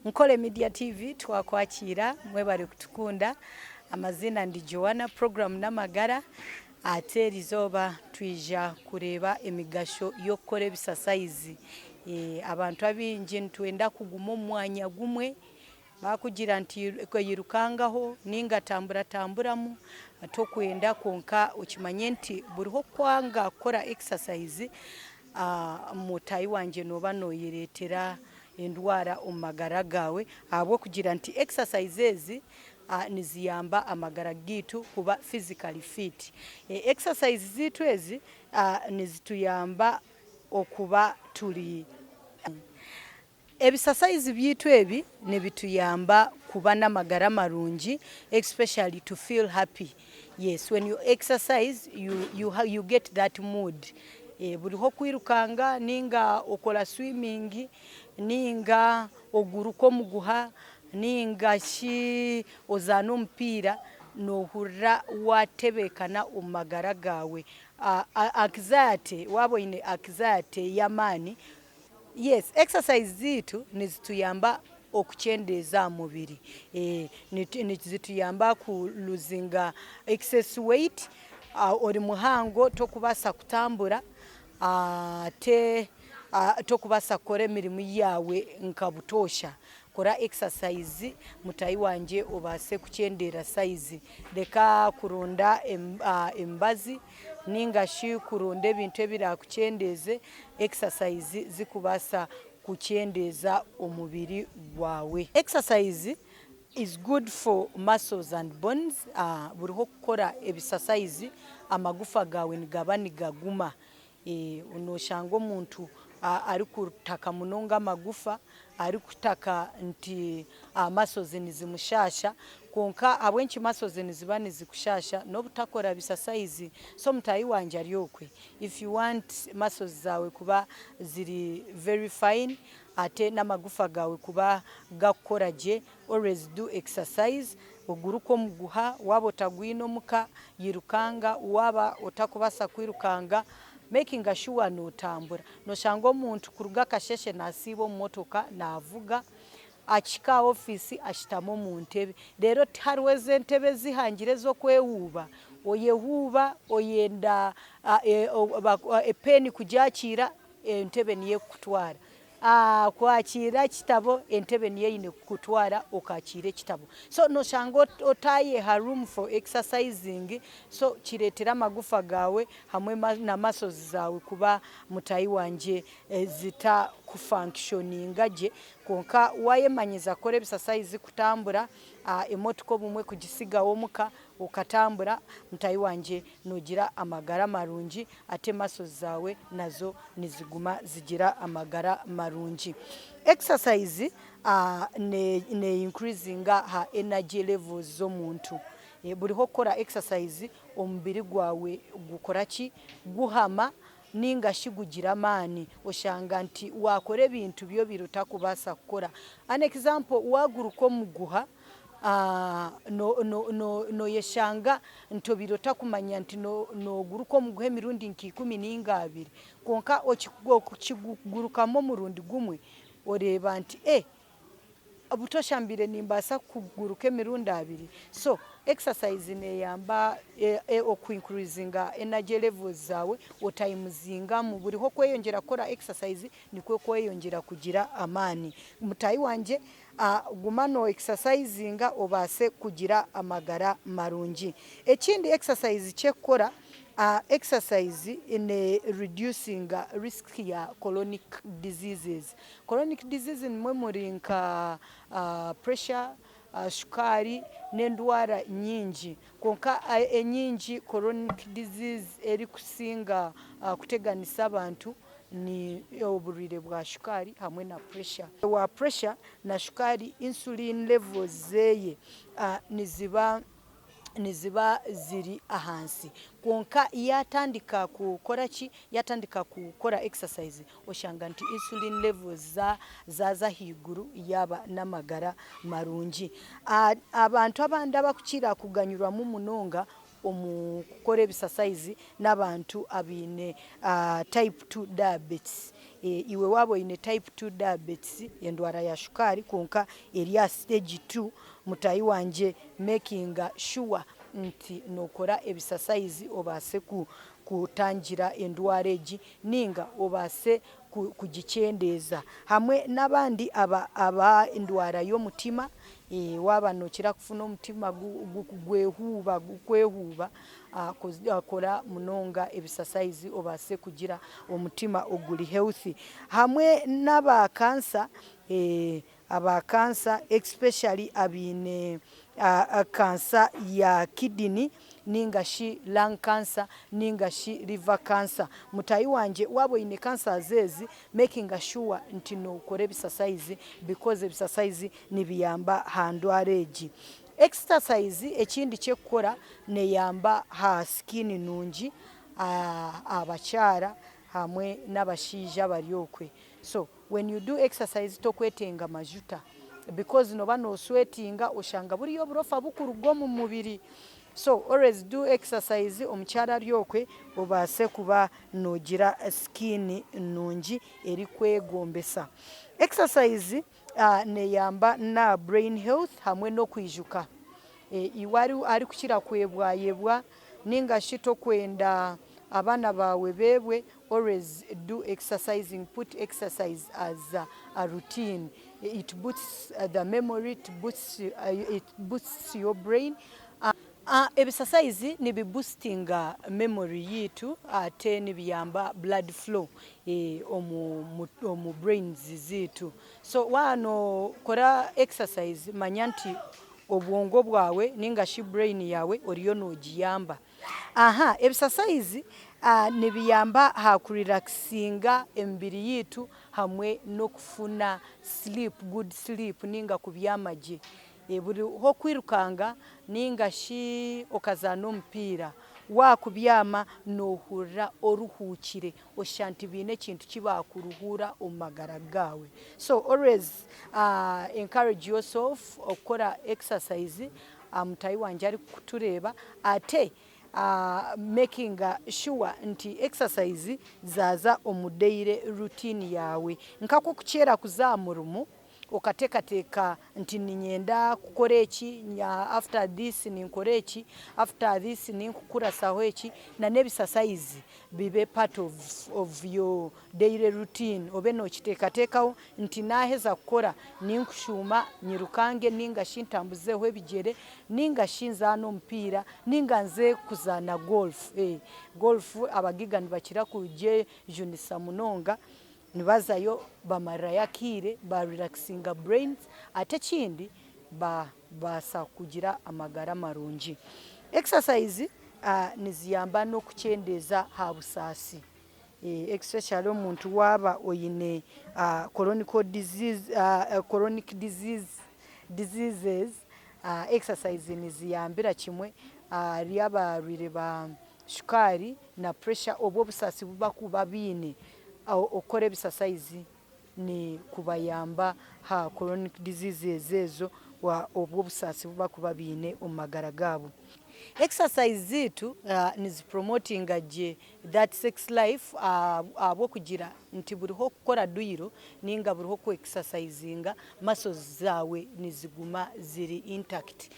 Ankole Media TV twakwakira mwebale kutukunda. Amazina ndi Joana, program n'amagara. Ate lizoba twija kureba emigasho yokukora ebisasayizi. Abantu abingi ntwenda kuguma omwanya gumwe bakugira nti yirukangaho ninga tamburamu tokwenda konka ukimanye nti buriho kwanga kora exercise mutayi wanje noba noyiretera endwara omagara gawe abo kugira nti exercises niziyamba amagara gitu kuba physically fit. Exercise zitu ezi nizituyamba okuba tuli ebisasayizi byitu ebi nebituyamba kuba n'amagara marungi, especially to feel happy. Yes, when you exercise you get that mood. Buriho kwirukanga ninga okola swimming ninga oguruko muguha ninga shi ozana omupiira nohurra watebekana omagara gawe. Anxiety waboine anxiety yamani. Yes, exercise zitu nizituyamba okuchendeza mubiri. Nizituyamba ku losing excess weight ori muhango tokubasa kutambura tokubasa kore mirimu yawe nkabutosha. Kora exercise mutayi wanje obase kuchendera size. Leka kurunda embazi ninga shi kurunda ebintu ebira kuchendeze. Exercise zikubasa kuchendeza omubiri wawe. Exercise is good for muscles and bones. Buriho kukora ebisasayizi amagufa gawe nigaba nigaguma. Unoshanga omuntu ari kutaka munonga amagufa ari kutaka nti muscles nizimushasha konka abwenki muscles niziba nizikushasha no butakora bisasayizi. So mutayi wanje aryokwe, if you want muscles zawe kuba ziri very fine ate n'amagufa gawe kuba gakoraje, always do exercise. Oguruko muguha wabo tagwino muka yirukanga waba otakubasa kwirukanga, making sure no tambura. No shango omuntu kuruga kasheshe nasibo motoka navuga achika ofisi ashitamo mu ntebe. Rero harweze ntebe zihangire zo kwehuba oyehuba oyenda epeni kujakira entebe niye kutwara. Kwakira kitabo entebe niye ine kutwara okakire kitabo. So no shango otaye ha room for exercising, so kiretera amagufa gawe hamwe na muscles zawe kuba mutayi wanje zita kufunctioninga je konka wayemanyiza kore bisasayizi kutambura emotuko bumwe kugisiga womuka ukatambura mutayi wanje nogira amagara marungi ate muscles zawe nazo niziguma zigira amagara marungi. Exercise ne increasing ha energy levels z'omuntu. Buriho kora exercise omubiri gwawe gukoraki guhama ninga shigugira amani oshanga nti wakore bintu byo biruta kubasa kukora. An example waguruko muguha no yeshanga nto birota kumanya nti no guruko muguhe mirundi nkikumi ninga 2 konka okigurukamo murundi gumwe oreba nti abutoshambire nimbasa kuguruka emirundi 2. So exercise ne yamba okuincreasinga energy levels zawe otayimuzinga mu buriho kweyongera kora exercise nikwe kweyongera kugira amani. Mutayi wanje gumano exercisinga obase kugira amagara marungi. Ekindi exercise chekora exercise in reducing risk ya chronic diseases. Chronic diseases nimwe muri nka pressure, shukari n'endwara nyingi konka enyingi chronic disease eri kusinga kuteganisa abantu ni oburire bwa shukari hamwe na pressure. Wa pressure na shukari insulin levels zeye niziba ziri ahansi konka yatandika kukora exercise oshanga nti insulin levels zaza higuru yaba n'amagara marungi. Abantu abandi abakukira kuganyurwa mu munonga omukukora ebisasaizi n'abantu abine type 2 diabetes. Iwe wabo ine type 2 diabetes endwara ya shukari konka eri stage 2 mutayi wanje making sure nti nokora ebisasaizi obase kutangira endwara egi ninga obase kugichendeza hamwe n'abandi aba endwara y'omutima waba nokira kufuna omutima gukwehuba akora munonga ebisasaizi obase kugira omutima oguli healthy hamwe n'aba cancer aba cancer especially abine cancer ya kidney ningashi lung cancer ningashi liver cancer mutayi wanje wabo ine cancer zezi making sure nti no kore ebisasaizi because ebisasaizi nibiyamba handwareji exercise ekindi kyekora neyamba ha skin nungi abachara hamwe n'abashija baryokwe. So when you do exercise tokwetenga majuta because no bano sweatinga oshanga buriyo burofa bukurugo mu mubiri. So always do exercise omuchara ryokwe obase kuba nogira skin nungi eri kwegombesa. Exercise neyamba na brain health hamwe no kwijuka. Iwari ari kukira kwebwa ninga shito kwenda abana bawe bebwe always do exercising, put exercise as a routine. It boosts the memory, it boosts your brain. Ebisasaizi nibi boosting memory yitu ate nibiyamba blood flow omu brains zitu. So wano kora exercise manyanti obwongo bwawe ninga shi brain yawe oriyo no giyamba. Ebisasaizi nibiyamba ha kurelaxinga embiri yitu hamwe no kufuna sleep, good sleep ninga kubyamaje. Buri ho kwirukanga ninga shi okazana ompira wakubyama nohura oruhukire oshanti bine kintu kibakuruhura omagara gawe. So always encourage yourself okora exercise mutayi wanje ari kutureba ate making sure nti exercise zaza omudeire routine yawe nkako kuchera kuzamurumu okatekateka nti ninyenda kukora eki after this ninkora eki after this ninkukura saho eki na nebisasaizi bibe part of your daily routine obe no kitekatekaho nti naheza kukora ninkushuma nyirukange ninga shintambuzeho ebigere ninga shinza no mpira ninga nze kuzana golf abagigani bakira kuje junisa munonga nibazayo bamara yakire ba relaxinga brains ate kindi basa kugira amagara marungi. Exercise niziyamba no kuchendeza ha busasi especially omuntu waba oyine chronic diseases exercise niziyambira kimwe ryabarire ba shukari na pressure obwo busasi buba kuba bine okore bisasaizi ni kubayamba ha chronic diseases ezo wa obwo busasi buba kuba bine omagara gabo. Exercise zitu is promoting that sex life abo kugira nti buriho kukora duiro ninga buriho ku exercisinga muscles zawe niziguma ziri intact.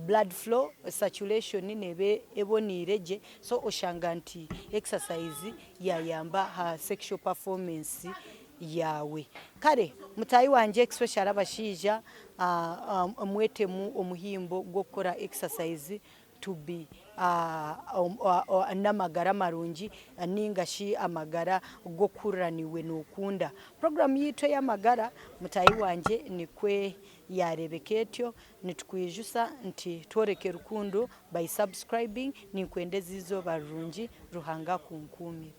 Blood flow circulation nebe ebonireje so oshanga nti exercise yayamba ha sexual performance yawe. Kare mutayi wanje especially abashija mwetemu omuhimbo gukora exercise to be n'amagara marungi ninga shi amagara gokuraniwe nokunda. Program yitu y'amagara mutayi wanje nikwe yarebeketyo nitukwijusa nti tworeke rukundo by subscribing ninkwendeza izo barungi ruhanga kunkumi.